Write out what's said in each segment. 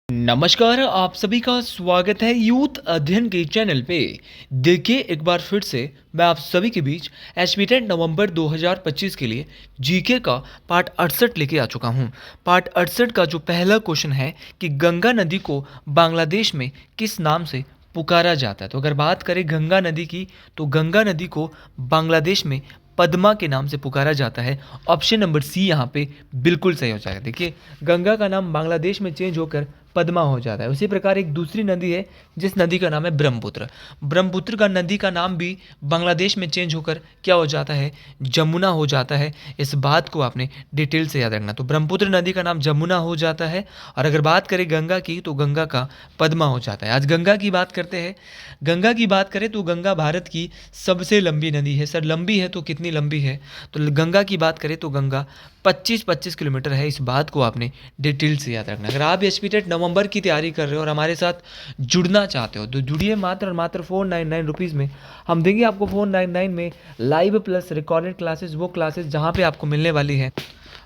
नमस्कार, आप सभी का स्वागत है यूथ अध्ययन के चैनल पे। देखिए एक बार फिर से मैं आप सभी के बीच एचपीटेट नवंबर 2025 के लिए जीके का पार्ट 68 लेके आ चुका हूँ। पार्ट 68 का जो पहला क्वेश्चन है कि गंगा नदी को बांग्लादेश में किस नाम से पुकारा जाता है। तो अगर बात करें गंगा नदी की, तो गंगा नदी को बांग्लादेश में पद्मा के नाम से पुकारा जाता है। ऑप्शन नंबर सी यहाँ पे बिल्कुल सही हो जाएगा। देखिए, गंगा का नाम बांग्लादेश में चेंज होकर पद्मा हो जाता है। उसी प्रकार एक दूसरी नदी है जिस नदी का नाम है ब्रह्मपुत्र। ब्रह्मपुत्र का नदी का नाम भी बांग्लादेश में चेंज होकर क्या हो जाता है, जमुना हो जाता है। इस बात को आपने डिटेल से याद रखना। तो ब्रह्मपुत्र नदी का नाम जमुना हो जाता है। और अगर बात करें गंगा की, तो गंगा का पद्मा हो जाता है। आज गंगा की बात करते हैं। गंगा की बात करें तो गंगा भारत की सबसे लंबी नदी है। सर लंबी है तो कितनी लंबी है? तो गंगा की बात करें तो गंगा 25 किलोमीटर है। इस बात को आपने डिटेल से याद रखना। अगर आप एचपीटेट नवंबर की तैयारी कर रहे हो और हमारे साथ जुड़ना चाहते हो तो जुड़िए। मात्र और मात्र 499 रुपीज़ में हम देंगे आपको 499 में लाइव प्लस रिकॉर्डेड क्लासेस, वो क्लासेस जहाँ पे आपको मिलने वाली है।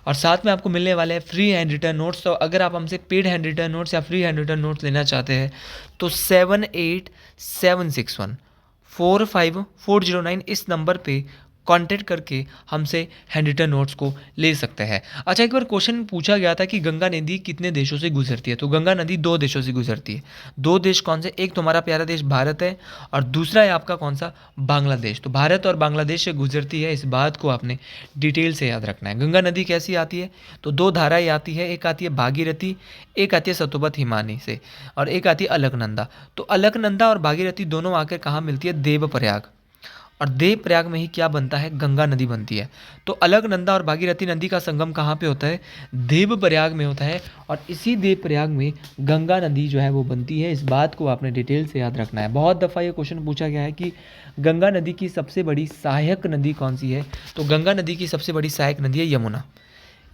और साथ में आपको मिलने वाले हैं फ्री हैंड रिटर्न नोट्स। तो अगर आप हमसे पेड हैंड रिटर्न नोट्स या फ्री हैंड रिटर्न नोट्स लेना चाहते हैं तो 7876145409 इस नंबर पे कांटेक्ट करके हमसे हैंड रिटन नोट्स को ले सकते हैं। अच्छा, एक बार क्वेश्चन पूछा गया था कि गंगा नदी कितने देशों से गुजरती है। तो गंगा नदी 2 देशों से गुजरती है। 2 देश कौन से? एक तो हमारा प्यारा देश भारत है और दूसरा है आपका कौन सा? बांग्लादेश। तो भारत और बांग्लादेश से गुजरती है। इस बात को आपने डिटेल से याद रखना है। गंगा नदी कैसी आती है? तो 2 धाराएं आती है। एक आती है भागीरथी, एक आती है सतोबत हिमानी से, और एक आती है अलकनंदा। तो अलकनंदा और भागीरथी दोनों आकर कहाँ मिलती है? देवप्रयाग। और देवप्रयाग में ही क्या बनता है? गंगा नदी बनती है। तो अलकनंदा और भागीरथी नदी का संगम कहाँ पे होता है? देवप्रयाग में होता है। और इसी देवप्रयाग में गंगा नदी जो है वो बनती है। इस बात को आपने डिटेल से याद रखना है। बहुत दफ़ा ये क्वेश्चन पूछा गया है कि गंगा नदी की सबसे बड़ी सहायक नदी कौन सी है। तो गंगा नदी की सबसे बड़ी सहायक नदी है यमुना।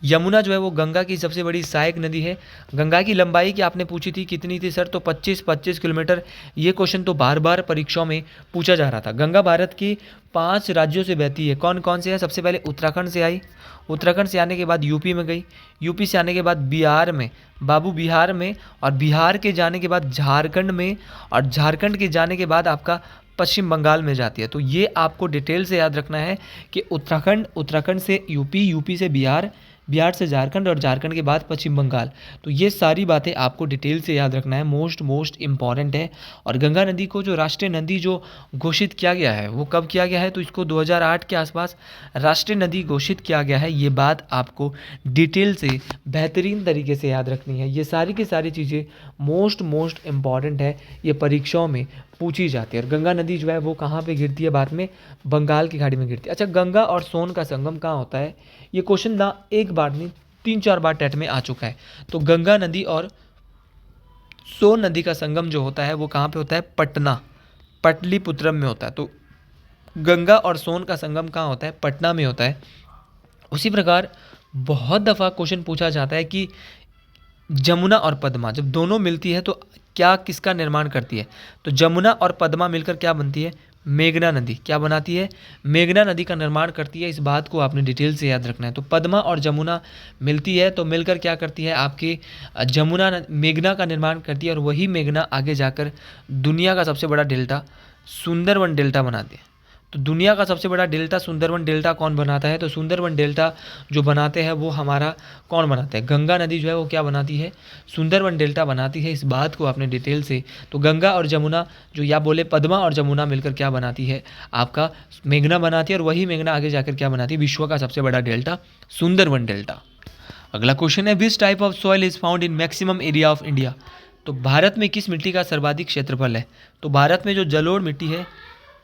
यमुना जो है वो गंगा की सबसे बड़ी सहायक नदी है। गंगा की लंबाई की आपने पूछी थी कितनी थी सर? तो 25 किलोमीटर। ये क्वेश्चन तो बार बार परीक्षाओं में पूछा जा रहा था। गंगा भारत की 5 राज्यों से बहती है। कौन कौन से है? सबसे पहले उत्तराखंड से आई। उत्तराखंड से आने के बाद यूपी में गई। यूपी से आने के बाद बिहार में, बाबू बिहार में, और बिहार के जाने के बाद झारखंड में, और झारखंड के जाने के बाद आपका पश्चिम बंगाल में जाती है। तो ये आपको डिटेल से याद रखना है कि उत्तराखंड, उत्तराखंड से यूपी, यूपी से बिहार, बिहार से झारखंड, और झारखंड के बाद पश्चिम बंगाल। तो ये सारी बातें आपको डिटेल से याद रखना है। मोस्ट इम्पॉर्टेंट है। और गंगा नदी को जो राष्ट्रीय नदी जो घोषित किया गया है वो कब किया गया है? तो इसको 2008 के आसपास राष्ट्रीय नदी घोषित किया गया है। ये बात आपको डिटेल से बेहतरीन तरीके से याद रखनी है। ये सारी की सारी चीज़ें मोस्ट इम्पॉर्टेंट है। ये परीक्षाओं में पूछी जाती है। और गंगा नदी जो है वो कहाँ पे गिरती है? बाद में बंगाल की खाड़ी में गिरती है। अच्छा, गंगा और सोन का संगम कहाँ होता है? ये क्वेश्चन ना एक बार नहीं 3-4 बार टेट में आ चुका है। तो गंगा नदी और सोन नदी का संगम जो होता है वो कहाँ पे होता है? पटना, पटलिपुत्रम में होता है। तो गंगा और सोन का संगम कहाँ होता है? पटना में होता है। उसी प्रकार बहुत दफ़ा क्वेश्चन पूछा जाता है कि जमुना और पद्मा जब दोनों मिलती है तो क्या किसका निर्माण करती है? तो जमुना और पद्मा मिलकर क्या बनती है? मेघना नदी। क्या बनाती है? मेघना नदी का निर्माण करती है। इस बात को आपने डिटेल से याद रखना है। तो पद्मा और जमुना मिलती है तो मिलकर क्या करती है? आपकी मेघना का निर्माण करती है। और वही मेघना आगे जाकर दुनिया का सबसे बड़ा डेल्टा सुंदरवन डेल्टा बनाती है। तो दुनिया का सबसे बड़ा डेल्टा सुंदरवन डेल्टा कौन बनाता है? तो सुंदरवन डेल्टा जो बनाते हैं वो हमारा कौन बनाता है? गंगा नदी जो है वो क्या बनाती है? सुंदरवन डेल्टा बनाती है। इस बात को आपने डिटेल से, तो गंगा और जमुना जो या बोले पद्मा और जमुना मिलकर क्या बनाती है? आपका मेघना बनाती है। और वही मेघना आगे जाकर क्या बनाती है? विश्व का सबसे बड़ा डेल्टा सुंदरवन डेल्टा। अगला क्वेश्चन है, which type of soil is found in maximum area of India. तो भारत में किस मिट्टी का सर्वाधिक क्षेत्रफल है? तो भारत में जो जलोढ़ मिट्टी है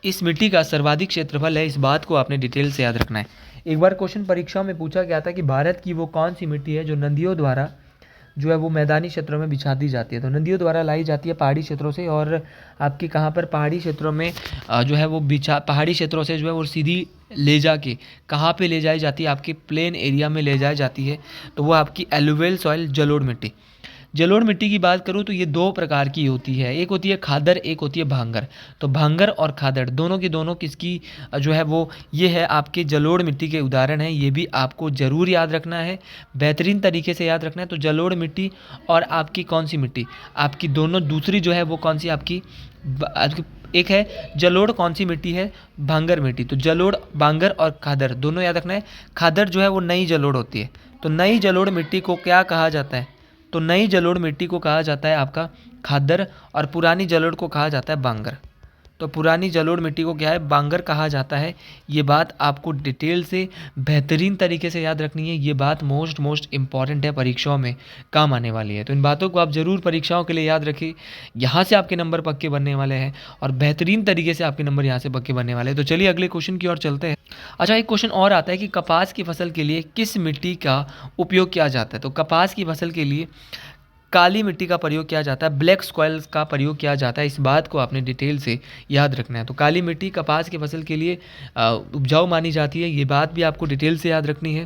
इस मिट्टी का सर्वाधिक क्षेत्रफल है। इस बात को आपने डिटेल से याद रखना है। एक बार क्वेश्चन परीक्षा में पूछा गया था कि भारत की वो कौन सी मिट्टी है जो नदियों द्वारा जो है वो मैदानी क्षेत्रों में बिछा दी जाती है। तो नदियों द्वारा लाई जाती है पहाड़ी क्षेत्रों से। और आपकी कहाँ पर? पहाड़ी क्षेत्रों में जो है वो पहाड़ी क्षेत्रों से जो है वो सीधी ले जाके कहाँ पे ले जाई जाती है? आपके प्लेन एरिया में ले जाई जाती है। तो वो आपकी एलुवियल सॉइल, जलोढ़ मिट्टी। जलोढ़ मिट्टी की बात करूँ तो ये दो प्रकार की होती है, एक होती है खादर, एक होती है भांगर। तो भांगर और खादर दोनों की दोनों किसकी जो है वो ये है आपके जलोढ़ मिट्टी के उदाहरण हैं। ये भी आपको ज़रूर याद रखना है, बेहतरीन तरीके से याद रखना है। तो जलोढ़ मिट्टी और आपकी कौन सी मिट्टी, आपकी दोनों दूसरी जो है वो कौन सी आपकी एक है जलोढ़, कौन सी मिट्टी है, भांगर मिट्टी। तो जलोढ़, भांगर और खादर दोनों याद रखना है। खादर जो है वो नई जलोढ़ होती है। तो नई जलोढ़ मिट्टी को क्या कहा जाता है, तो नई जलोढ़ मिट्टी को कहा जाता है आपका खादर, और पुरानी जलोढ़ को कहा जाता है बांगर। तो पुरानी जलोढ़ मिट्टी को क्या है, बांगर कहा जाता है। ये बात आपको डिटेल से बेहतरीन तरीके से याद रखनी है। ये बात मोस्ट इंपॉर्टेंट है, परीक्षाओं में काम आने वाली है। तो इन बातों को आप ज़रूर परीक्षाओं के लिए याद रखिए। यहाँ से आपके नंबर पक्के बनने वाले हैं और बेहतरीन तरीके से आपके नंबर यहाँ से पक्के बनने वाले हैं। तो चलिए अगले क्वेश्चन की ओर चलते हैं। अच्छा, एक क्वेश्चन और आता है कि कपास की फसल के लिए किस मिट्टी का उपयोग किया जाता है। तो कपास की फसल के लिए काली मिट्टी का प्रयोग किया जाता है, ब्लैक सॉइल का प्रयोग किया जाता है। इस बात को आपने डिटेल से याद रखना है। तो काली मिट्टी कपास की फसल के लिए उपजाऊ मानी जाती है, ये बात भी आपको डिटेल से याद रखनी है।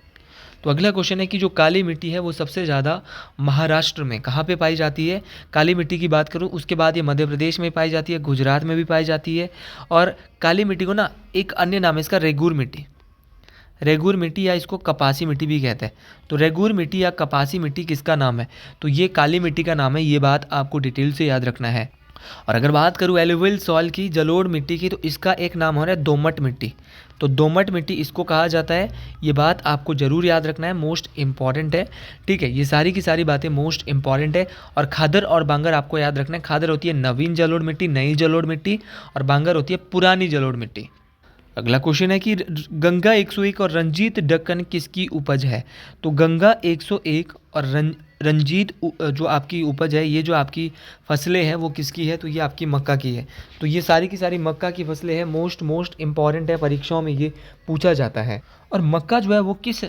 तो अगला क्वेश्चन है कि जो काली मिट्टी है वो सबसे ज़्यादा महाराष्ट्र में कहाँ पे पाई जाती है। काली मिट्टी की बात करूँ उसके बाद ये मध्य प्रदेश में पाई जाती है, गुजरात में भी पाई जाती है। और काली मिट्टी को ना एक अन्य नाम है इसका रेगूर मिट्टी, रेगूर मिट्टी या इसको कपासी मिट्टी भी कहते हैं। तो रेगूर मिट्टी या कपासी मिट्टी किसका नाम है, तो ये काली मिट्टी का नाम है। ये बात आपको डिटेल से याद रखना है। और अगर बात करूँ एलुवियल सॉइल की, जलोढ़ मिट्टी की, तो इसका एक नाम हो रहा है दोमट मिट्टी। तो दोमट मिट्टी इसको कहा जाता है। ये बात आपको ज़रूर याद रखना है, मोस्ट इंपॉर्टेंट है। ठीक है, ये सारी की सारी बातें मोस्ट इंपॉर्टेंट है। और खादर और बांगर आपको याद रखना है। खादर होती है नवीन जलोढ़ मिट्टी, नई जलोढ़ मिट्टी, और बांगर होती है पुरानी जलोढ़ मिट्टी। अगला क्वेश्चन है कि गंगा 101 और रंजीत दक्कन किसकी उपज है। तो गंगा 101 और रंजीत जो आपकी उपज है, ये जो आपकी फसलें हैं वो किसकी है, तो ये आपकी मक्का की है। तो ये सारी की सारी मक्का की फसलें हैं, मोस्ट इंपॉर्टेंट है, परीक्षाओं में ये पूछा जाता है। और मक्का जो है वो किस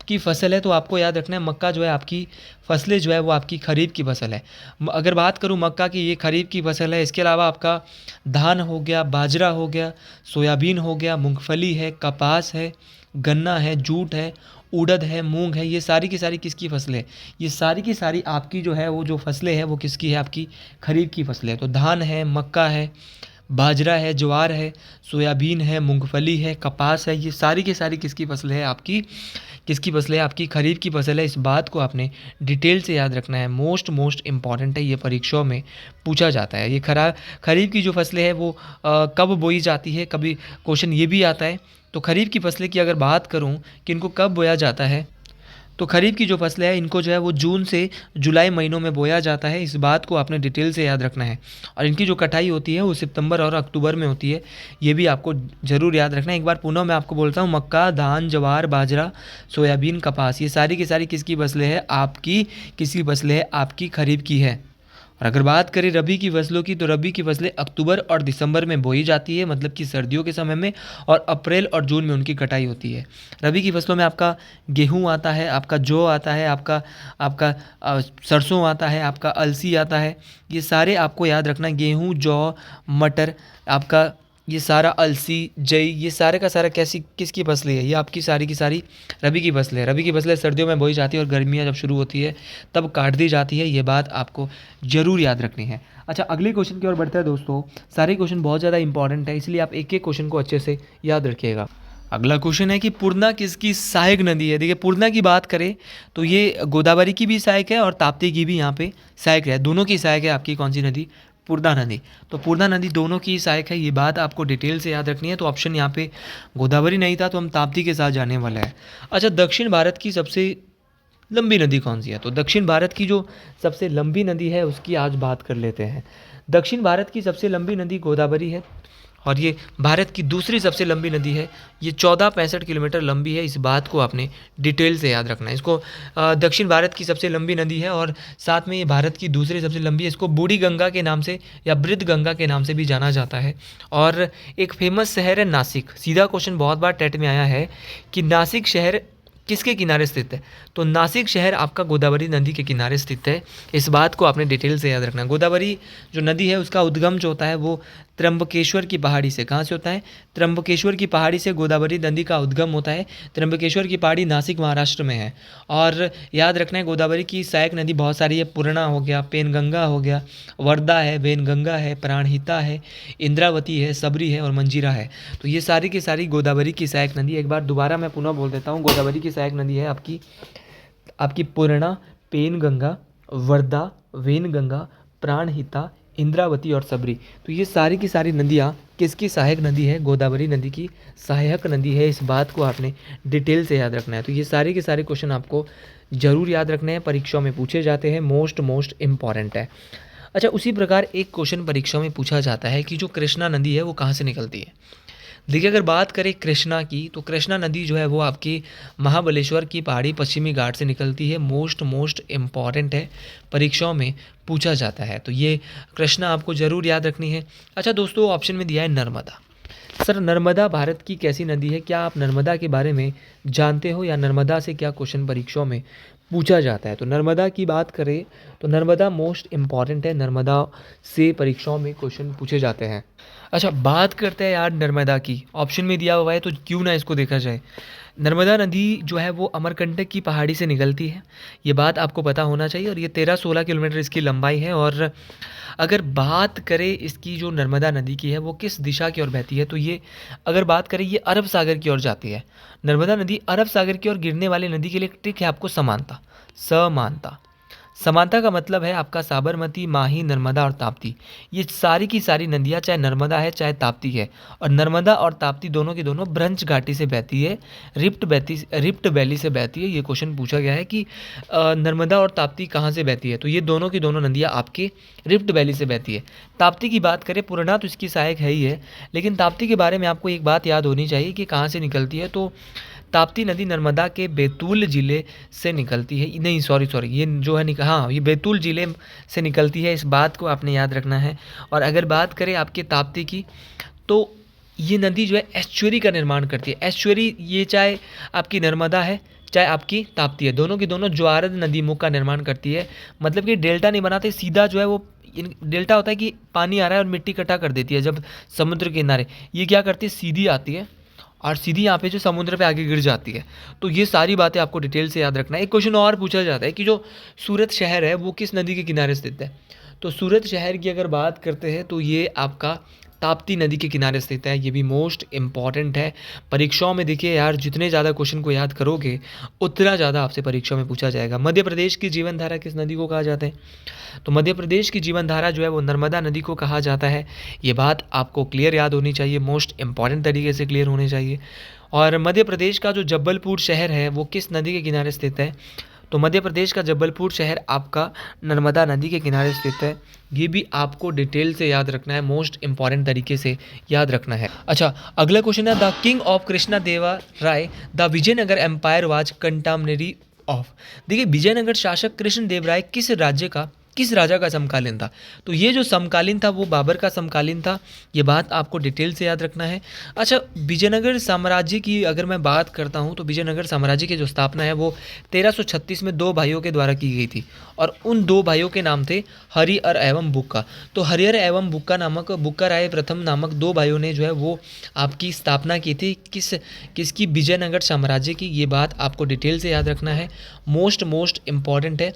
की फसल है, तो आपको याद रखना है मक्का जो है आपकी फसलें जो है वो आपकी खरीफ की फसल है। अगर बात करूँ मक्का की, ये खरीफ की फसल है। इसके अलावा आपका धान हो गया, बाजरा हो गया, सोयाबीन हो गया, मूंगफली है, कपास है, गन्ना है, जूट है, उड़द है, मूंग है। ये सारी की सारी किसकी फसलें हैं, ये सारी की सारी आपकी जो है वो जो फसलें हैं वो किसकी है, आपकी खरीफ की फसलें हैं। तो धान है, मक्का है, बाजरा है, ज्वार है, सोयाबीन है, मूंगफली है, कपास है। ये सारी की सारी किसकी फसलें हैं, आपकी किसकी फसलें हैं, आपकी खरीफ की फसल है। इस बात को आपने डिटेल से याद रखना है, मोस्ट इंपॉर्टेंट है, ये परीक्षाओं में पूछा जाता है। ये खरीफ की जो फसलें हैं वो कब बोई जाती है, कभी क्वेश्चन ये भी आता है। तो खरीफ की फसलें की अगर बात करूँ कि इनको कब बोया जाता है, तो खरीफ की जो फसलें हैं इनको जो है वो जून से जुलाई महीनों में बोया जाता है। इस बात को आपने डिटेल से याद रखना है। और इनकी जो कटाई होती है वो सितंबर और अक्टूबर में होती है। ये भी आपको ज़रूर याद रखना है। एक बार पुनः मैं आपको बोलता हूँ, मक्का, धान, ज्वार, बाजरा, सोयाबीन, कपास, ये सारी की सारी किसकी फसलें हैं, आपकी किसकी फसलें हैं, आपकी खरीफ की है। और अगर बात करें रबी की फसलों की, तो रबी की फसलें अक्टूबर और दिसंबर में बोई जाती है, मतलब कि सर्दियों के समय में, और अप्रैल और जून में उनकी कटाई होती है। रबी की फसलों में आपका गेहूं आता है, आपका जौ आता है, आपका आपका सरसों आता है, आपका अलसी आता है। ये सारे आपको याद रखना है, गेहूं, जौ, मटर, आपका ये सारा अलसी, जई, ये सारे का सारा कैसी किसकी फसलें है, ये आपकी सारी की सारी रबी की फसलें हैं। रबी की फसलें सर्दियों में बोई जाती है और गर्मियाँ जब शुरू होती है तब काट दी जाती है। ये बात आपको ज़रूर याद रखनी है। अच्छा, अगले क्वेश्चन की ओर बढ़ते हैं दोस्तों। सारे क्वेश्चन बहुत ज़्यादा इंपॉर्टेंट है, इसलिए आप एक एक क्वेश्चन को अच्छे से याद रखिएगा। अगला क्वेश्चन है कि पूर्णा किसकी सहायक नदी है। देखिए, पूर्णा की बात करें तो ये गोदावरी की भी सहायक है और ताप्ती की भी यहाँ पे सहायक है। दोनों की सहायक है आपकी कौन सी नदी, पूर्णा नदी। तो पूर्णा नदी दोनों की सहायक है, ये बात आपको डिटेल से याद रखनी है। तो ऑप्शन यहाँ पे गोदावरी नहीं था, तो हम ताप्ती के साथ जाने वाला है। अच्छा, दक्षिण भारत की सबसे लंबी नदी कौन सी है। तो दक्षिण भारत की जो सबसे लंबी नदी है उसकी आज बात कर लेते हैं। दक्षिण भारत की सबसे लंबी नदी गोदावरी है और ये भारत की दूसरी सबसे लंबी नदी है। ये 1465 किलोमीटर लंबी है। इस बात को आपने डिटेल से याद रखना है। इसको दक्षिण भारत की सबसे लंबी नदी है और साथ में ये भारत की दूसरी सबसे लंबी है। इसको बूढ़ी गंगा के नाम से या बृद्ध गंगा के नाम से भी जाना जाता है। और एक फेमस शहर है नासिक। सीधा क्वेश्चन बहुत बार टेट में आया है कि नासिक शहर किसके किनारे स्थित है। तो नासिक शहर आपका गोदावरी नदी के किनारे स्थित है। इस बात को आपने डिटेल से याद रखना है। गोदावरी जो नदी है उसका उद्गम जो होता है वो त्र्यंबकेश्वर की पहाड़ी से। कहाँ से होता है? त्र्यंबकेश्वर की पहाड़ी से गोदावरी नदी का उद्गम होता है। त्र्यंबकेश्वर की पहाड़ी नासिक महाराष्ट्र में है। और याद रखना है गोदावरी की सहायक नदी बहुत सारी है। पूर्णा हो गया, पेनगंगा हो गया, वर्धा है, वेनगंगा है, प्राणहिता है, इंद्रावती है, सबरी है और मंजीरा है। तो ये सारी की सारी गोदावरी की सहायक नदी। एक बार दोबारा मैं पुनः बोल देता हूँ, गोदावरी की सहायक नदी है आपकी पूर्णा, पेनगंगा, वर्धा, वेनगंगा, प्राणहिता, इंद्रावती और सबरी। तो ये सारी की सारी नदियाँ किसकी सहायक नदी है? गोदावरी नदी की सहायक नदी है। इस बात को आपने डिटेल से याद रखना है। तो ये सारे के सारे क्वेश्चन आपको ज़रूर याद रखने हैं, परीक्षाओं में पूछे जाते हैं, मोस्ट इम्पॉर्टेंट है। अच्छा, उसी प्रकार एक क्वेश्चन परीक्षा में पूछा जाता है कि जो कृष्णा नदी है वो कहाँ से निकलती है। देखिए, अगर बात करें कृष्णा की, तो कृष्णा नदी जो है वो आपकी महाबलेश्वर की पहाड़ी पश्चिमी घाट से निकलती है। मोस्ट इम्पॉर्टेंट है, परीक्षाओं में पूछा जाता है। तो ये कृष्णा आपको ज़रूर याद रखनी है। अच्छा दोस्तों, ऑप्शन में दिया है नर्मदा। सर, नर्मदा भारत की कैसी नदी है? क्या आप नर्मदा के बारे में जानते हो, या नर्मदा से क्या क्वेश्चन परीक्षाओं में पूछा जाता है? तो नर्मदा की बात करें तो नर्मदा मोस्ट इम्पॉर्टेंट है, नर्मदा से परीक्षाओं में क्वेश्चन पूछे जाते हैं। अच्छा, बात करते हैं यार नर्मदा की। ऑप्शन में दिया हुआ है तो क्यों ना इसको देखा जाए। नर्मदा नदी जो है वो अमरकंटक की पहाड़ी से निकलती है, ये बात आपको पता होना चाहिए। और ये 13-16 किलोमीटर इसकी लंबाई है। और अगर बात करें इसकी जो नर्मदा नदी की है वो किस दिशा की ओर बहती है, तो ये अगर बात करें ये अरब सागर की ओर जाती है। नर्मदा नदी अरब सागर की ओर गिरने वाली नदी के लिए ट्रिक है आपको समानता। समानता समानता का मतलब है आपका साबरमती, माही, नर्मदा और ताप्ती। ये सारी की सारी नदियाँ चाहे नर्मदा है चाहे ताप्ती है, और नर्मदा और ताप्ती दोनों की दोनों ब्रंच घाटी से बहती है, रिफ्ट वैली से बहती है। ये क्वेश्चन पूछा गया है कि नर्मदा और ताप्ती कहाँ से बहती है, तो ये दोनों की दोनों नदियाँ आपके रिफ्ट वैली से बहती है। ताप्ती की बात करें, पूर्णा तो इसकी सहायक है ही है, लेकिन ताप्ती के बारे में आपको एक बात याद होनी चाहिए कि कहाँ से निकलती है। तो ताप्ती नदी नर्मदा के बैतूल ज़िले से निकलती है। नहीं, सॉरी, ये जो है हाँ, ये बैतूल ज़िले से निकलती है। इस बात को आपने याद रखना है। और अगर बात करें आपके ताप्ती की, तो ये नदी जो है एस्चुअरी का निर्माण करती है। एस्चुअरी ये चाहे आपकी नर्मदा है चाहे आपकी ताप्ती है, दोनों की दोनों ज्वारद नदी मुख का निर्माण करती है। मतलब कि डेल्टा नहीं बनाते, सीधा जो है वो डेल्टा होता है कि पानी आ रहा है और मिट्टी इकट्ठा कर देती है जब समुद्र के किनारे। ये क्या करती है, सीधी आती है और सीधी यहाँ पे जो समुद्र पे आगे गिर जाती है। तो ये सारी बातें आपको डिटेल से याद रखना है। एक क्वेश्चन और पूछा जाता है कि जो सूरत शहर है वो किस नदी के किनारे स्थित है। तो सूरत शहर की अगर बात करते हैं तो ये आपका ताप्ती नदी के किनारे स्थित है। ये भी मोस्ट इम्पॉर्टेंट है। परीक्षाओं में देखिए यार, जितने ज़्यादा क्वेश्चन को याद करोगे उतना ज़्यादा आपसे परीक्षा में पूछा जाएगा। मध्य प्रदेश की जीवन धारा किस नदी को कहा जाता है? तो मध्य प्रदेश की जीवन धारा जो है वो नर्मदा नदी को कहा जाता है। ये बात आपको क्लियर याद होनी चाहिए, मोस्ट इम्पॉर्टेंट तरीके से क्लियर होने चाहिए। और मध्य प्रदेश का जो जबलपुर शहर है वो किस नदी के किनारे स्थित है? तो मध्य प्रदेश का जबलपुर शहर आपका नर्मदा नदी के किनारे स्थित है। ये भी आपको डिटेल से याद रखना है, मोस्ट इंपॉर्टेंट तरीके से याद रखना है। अच्छा, अगला क्वेश्चन है, the king of Krishna Deva Raya the Vijayanagara empire was contemporary of. देखिए, विजयनगर शासक कृष्ण देव राय किस राजा का समकालीन था? तो ये जो समकालीन था वो बाबर का समकालीन था। ये बात आपको डिटेल से याद रखना है। अच्छा, विजयनगर साम्राज्य की अगर मैं बात करता हूँ तो विजयनगर साम्राज्य की जो स्थापना है वो 1336 में 2 भाइयों के द्वारा की गई थी, और उन 2 भाइयों के नाम थे हरिहर एवं बुक्का। तो हरिहर एवं बुक्का राय प्रथम नामक 2 भाइयों ने जो है वो आपकी स्थापना की थी। किसकी? विजयनगर साम्राज्य की। ये बात आपको डिटेल से याद रखना है, मोस्ट इम्पॉर्टेंट है।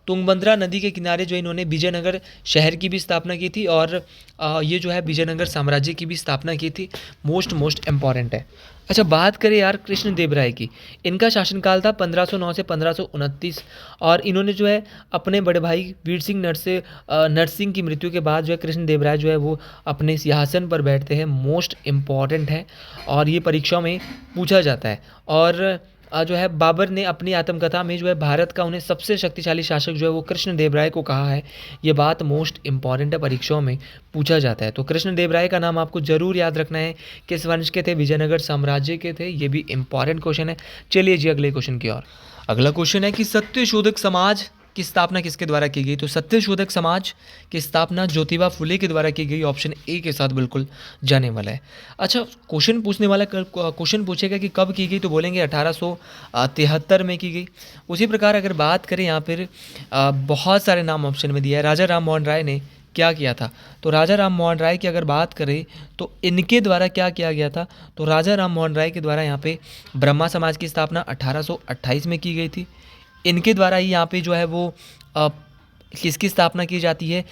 तुंगभद्रा नदी के किनारे जो इन्होंने विजयनगर शहर की भी स्थापना की थी, और ये जो है विजयनगर साम्राज्य की भी स्थापना की थी। मोस्ट इम्पॉर्टेंट है। अच्छा, बात करें यार कृष्ण देव राय की। इनका शासनकाल था 1509 से 1529, और इन्होंने जो है अपने बड़े भाई वीर सिंह नरसिंह की मृत्यु के बाद जो है कृष्ण देव राय जो है वो अपने सिंहासन पर बैठते हैं। मोस्ट इम्पॉर्टेंट है और ये परीक्षा में पूछा जाता है। और जो है बाबर ने अपनी आत्मकथा में जो है भारत का उन्हें सबसे शक्तिशाली शासक जो है वो कृष्ण देव राय को कहा है। ये बात मोस्ट इम्पॉर्टेंट है, परीक्षाओं में पूछा जाता है। तो कृष्ण देव राय का नाम आपको जरूर याद रखना है। किस वंश के थे? विजयनगर साम्राज्य के थे। ये भी इम्पॉर्टेंट क्वेश्चन है। चलिए जी अगले क्वेश्चन की ओर। अगला क्वेश्चन है कि सत्यशोधक समाज की स्थापना किसके द्वारा की गई? तो सत्यशोधक समाज की स्थापना ज्योतिबा फुले के द्वारा की गई। ऑप्शन ए के साथ बिल्कुल जाने वाला है। अच्छा, क्वेश्चन पूछेगा कि कब की गई, तो बोलेंगे 1873 में की गई। उसी प्रकार अगर बात करें यहाँ पर बहुत सारे नाम ऑप्शन में दिया है। राजा राम मोहन राय ने क्या किया था। तो राजा राम मोहन राय की अगर बात करें तो इनके द्वारा क्या किया गया था, तो राजा राम मोहन राय के द्वारा यहाँ पे ब्रह्मा समाज की स्थापना 1828 में की गई थी। इनके द्वारा ही यहाँ पे जो है वो अ, किसकी स्थापना की जाती है,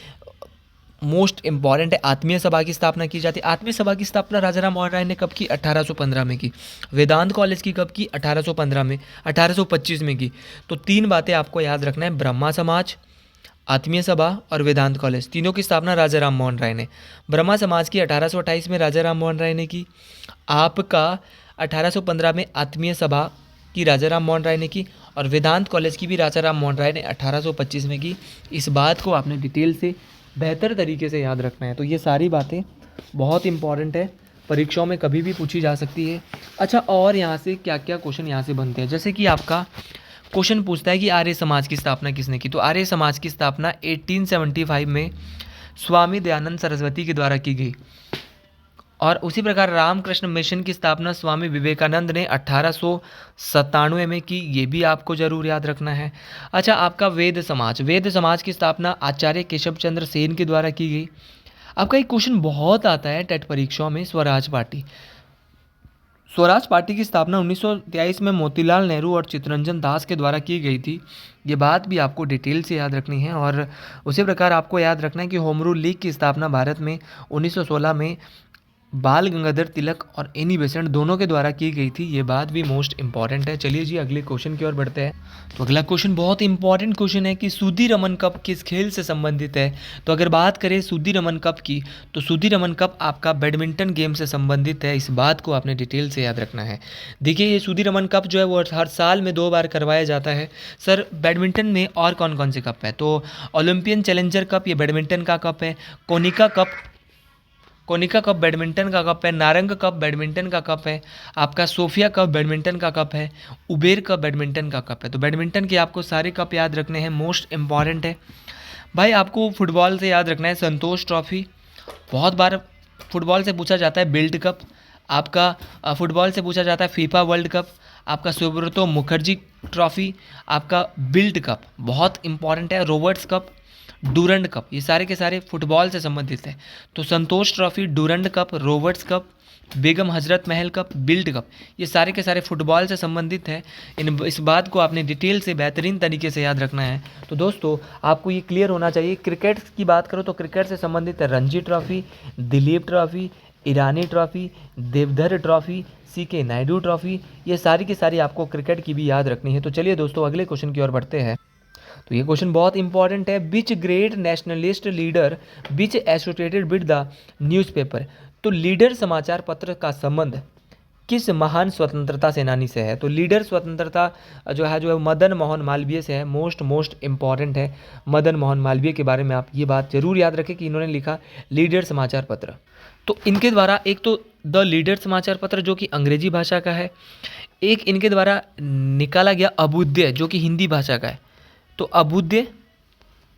मोस्ट इंपॉर्टेंट है, आत्मीय सभा की स्थापना की जाती है। आत्मीय सभा की स्थापना राजा राम मोहन राय ने कब की, 1815 में की। वेदांत कॉलेज की कब की, 1815 में, 1825 में की। तो तीन बातें आपको याद रखना है, ब्रह्मा समाज, आत्मीय सभा और वेदांत कॉलेज, तीनों की स्थापना राजा राम मोहन राय ने। ब्रह्मा समाज की 1828 में राजा राम मोहन राय ने की। आपका 1815 में आत्मीय सभा की राजा राम मोहन राय ने की, और वेदांत कॉलेज की भी राजा राम मोहन राय ने 1825 में की। इस बात को आपने डिटेल से बेहतर तरीके से याद रखना है। तो ये सारी बातें बहुत इंपॉर्टेंट है, परीक्षाओं में कभी भी पूछी जा सकती है। अच्छा, और यहाँ से क्या क्या क्वेश्चन यहाँ से बनते हैं, जैसे कि आपका क्वेश्चन पूछता है कि आर्य समाज की स्थापना किसने की। तो आर्य समाज की स्थापना 1875 में स्वामी दयानंद सरस्वती के द्वारा की गई। और उसी प्रकार रामकृष्ण मिशन की स्थापना स्वामी विवेकानंद ने 1897 में की, ये भी आपको जरूर याद रखना है। अच्छा, आपका वेद समाज, वेद समाज की स्थापना आचार्य केशव चंद्र सेन के द्वारा की गई। आपका एक क्वेश्चन बहुत आता है टेट परीक्षाओं में, स्वराज पार्टी। स्वराज पार्टी की स्थापना 1923 में मोतीलाल नेहरू और चित्तरंजन दास के द्वारा की गई थी। ये बात भी आपको डिटेल से याद रखनी है। और उसी प्रकार आपको याद रखना है कि होम रूल लीग की स्थापना भारत में 1916 में बाल गंगाधर तिलक और एनी बेसेंट दोनों के द्वारा की गई थी। ये बात भी मोस्ट इंपॉर्टेंट है। चलिए जी अगले क्वेश्चन की ओर बढ़ते हैं। तो अगला क्वेश्चन बहुत इंपॉर्टेंट क्वेश्चन है कि सुदीरमन कप किस खेल से संबंधित है। तो अगर बात करें सुदीरमन कप की, तो सुदीरमन कप आपका बैडमिंटन गेम से संबंधित है। इस बात को आपने डिटेल से याद रखना है। देखिए, ये सुदीरमन कप जो है वो हर साल में 2 बार करवाया जाता है। सर, बैडमिंटन में और कौन कौन से कप है, तो ओलंपियन चैलेंजर कप, ये बैडमिंटन का कप है। कोनिका कप बैडमिंटन का कप है। नारंग कप बैडमिंटन का कप है। आपका सोफिया कप बैडमिंटन का कप है। उबेर कप बैडमिंटन का कप है। तो बैडमिंटन के आपको सारे कप याद रखने हैं, मोस्ट इंपॉर्टेंट है। भाई आपको फुटबॉल से याद रखना है संतोष ट्रॉफी, बहुत बार फुटबॉल से पूछा जाता है। बिल्ड कप आपका फुटबॉल से पूछा जाता है। फीफा वर्ल्ड कप आपका सुब्रतो मुखर्जी ट्रॉफी, आपका बिल्ड कप बहुत इंपॉर्टेंट है। रोबर्ट्स कप, डूरंड कप, ये सारे के सारे फुटबॉल से संबंधित है। तो Santosh trophy, Durand cup, Roberts cup, Begum Hazrat Mahal cup, build cup, ये सारे के सारे फुटबॉल से संबंधित है। इस बात को आपने डिटेल से बेहतरीन तरीके से याद रखना है। तो दोस्तों आपको ये क्लियर होना चाहिए। क्रिकेट की बात करो तो क्रिकेट से संबंधित है Ranji trophy, Duleep trophy, Irani trophy, Deodhar trophy, CK Naidu trophy, ये सारी की सारी आपको क्रिकेट की भी याद रखनी है। तो चलिए दोस्तों अगले क्वेश्चन की ओर बढ़ते हैं। तो ये क्वेश्चन बहुत इंपॉर्टेंट है। Which great nationalist leader which associated with the newspaper. तो लीडर समाचार पत्र का संबंध किस महान स्वतंत्रता सेनानी से है। तो लीडर स्वतंत्रता जो है मदन मोहन मालवीय से है। मोस्ट इंपॉर्टेंट है। मदन मोहन मालवीय के बारे में आप ये बात जरूर याद रखें कि इन्होंने लिखा लीडर समाचार पत्र। तो इनके द्वारा एक तो द लीडर समाचार पत्र जो कि अंग्रेजी भाषा का है, एक इनके द्वारा निकाला गया अभ्युदय जो कि हिंदी भाषा का है। तो अभ्युदय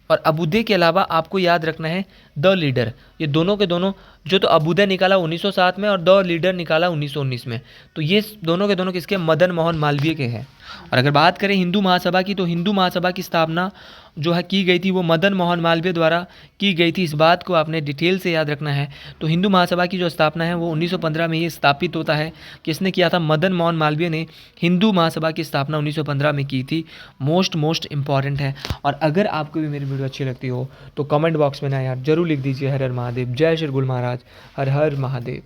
और अभ्युदय के अलावा आपको याद रखना है द लीडर। ये दोनों के दोनों, जो तो अभ्युदय निकाला 1907 में और द लीडर निकाला 1919 में। तो ये दोनों के दोनों किसके, मदन मोहन मालवीय के हैं। और अगर बात करें हिंदू महासभा की, तो हिंदू महासभा की स्थापना जो है की गई थी वो मदन मोहन मालवीय द्वारा की गई थी। इस बात को आपने डिटेल से याद रखना है। तो हिंदू महासभा की जो स्थापना है वो 1915 में ये स्थापित होता है। किसने किया था, मदन मोहन मालवीय ने हिंदू महासभा की स्थापना 1915 में की थी। मोस्ट इंपॉर्टेंट है। और अगर आपको भी मेरी वीडियो अच्छी लगती हो तो कमेंट बॉक्स में ना यार जरूर लिख दीजिए हर हर महादेव, जय श्री गुरु महाराज, हर हर महादेव।